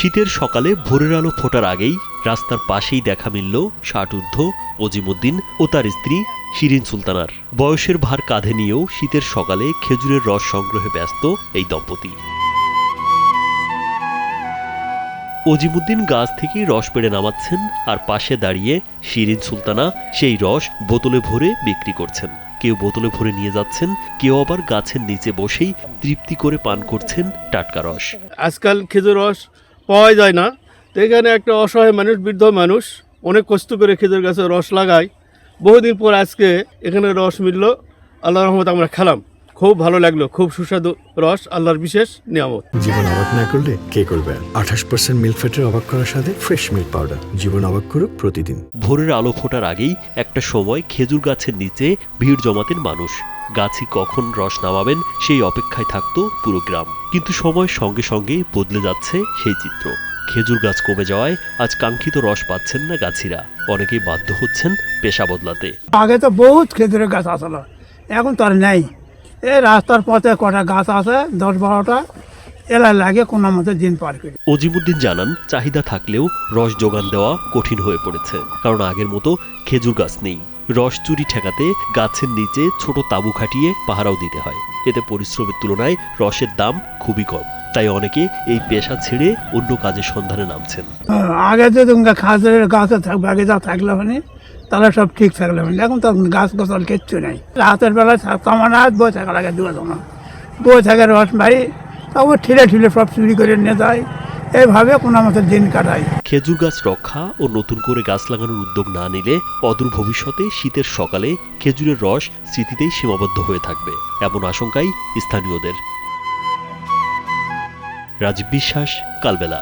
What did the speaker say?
শীতের সকালে ভোরের আলো ফোটার আগেই রাস্তার পাশেই দেখা মিলল ষাটঊর্ধ্ব অজিমুদ্দিন ও তার স্ত্রী শিরিন সুলতানার। বয়সের ভার কাঁধে নিয়েও শীতের সকালে খেজুরের রস সংগ্রহে ব্যস্ত এই দম্পতি। অজিমুদ্দিন গাছ থেকে রস পেড়ে নামাচ্ছেন, আর পাশে দাঁড়িয়ে শিরিন সুলতানা সেই রস বোতলে ভরে বিক্রি করছেন। কেউ বোতলে ভরে নিয়ে যাচ্ছেন, কেউ আবার গাছের নিচে বসেই তৃপ্তি করে পান করছেন টাটকা রস। আজকাল খেজুর রস পাওয়া যায় না, তো এখানে একটা অসহায় মানুষ, বৃদ্ধ মানুষ অনেক কষ্ট করে খেজুর গাছে রস লাগায়। বহুদিন পর আজকে এখানে রস মিলল, আল্লাহর রহমত আমরা খেলাম, খুব ভালো লাগলো। খুব সুস্বাদু রস, আল্লাহর বিশেষ নিয়ামত। জীবন অবাক না করলে কে করবে? 28% মিল্ক ফ্যাটের অবাক করার সাথে ফ্রেশ মিল্ক পাউডার। জীবন অবাক করুক প্রতিদিন। ভোরের আলো ফোটার আগেই একটা সময় খেজুর গাছের নিচে ভিড় জমাতেন মানুষ। গাছে কখন রস নামাবেন সেই অপেক্ষায় থাকতো পুরো গ্রাম। কিন্তু সময়ের সঙ্গে সঙ্গে বদলে যাচ্ছে সেই চিত্র। খেজুর গাছ কমে যাওয়ায় আজ কাঙ্ক্ষিত রস পাচ্ছেন না গাছিরা। অনেকেই বাধ্য হচ্ছেন পেশা বদলাতে। আগে তো বহুত খেজুরের গাছ আসলো, এখন তো আর নেই। এই রাস্তার পথে কটা গাছ আছে, 10-12টা, এলা লাগে কোনো মতো দিন পার করি। অজিমুদ্দিন জানান, চাহিদা থাকলেও রস যোগান দেওয়া কঠিন হয়ে পড়েছে, কারণ আগের মতো খেজুর গাছ নেই। রস চুরি ঠেকাতে গাছের নিচে ছোট তাঁবু খাটিয়ে পাহারাও দিতে হয়। এতে পরিশ্রমের তুলনায় রসের দাম খুবই কম। তাই অনেকে এই পেশা ছেড়ে অন্য কাজের সন্ধানে নামছেন। আগে যদি খাজুরের গাছে থাকবে, আগে যা থাকলে মানে তাহলে সব ঠিক থাকলে মানে, এখন তো গাছ গোছাল কিচ্ছু নেই। রাতের বেলায় সামান হাত বয়ে থাকা লাগে, বয়ে থাকে রস ভাই, তখন ঠিলে ঠিলে সব চুরি করে নিয়ে যায়। এইভাবে কোনো মতো দিন কাটাই। খেজুর গাছ রক্ষা ও নতুন করে গাছ লাগানোর উদ্যোগ না নিলে অদূর ভবিষ্যতে শীতের সকালে খেজুরের রস স্মৃতিতেই সীমাবদ্ধ হয়ে থাকবে, এমন আশঙ্কাই স্থানীয়দের। রাজীব বিশ্বাস, কালবেলা।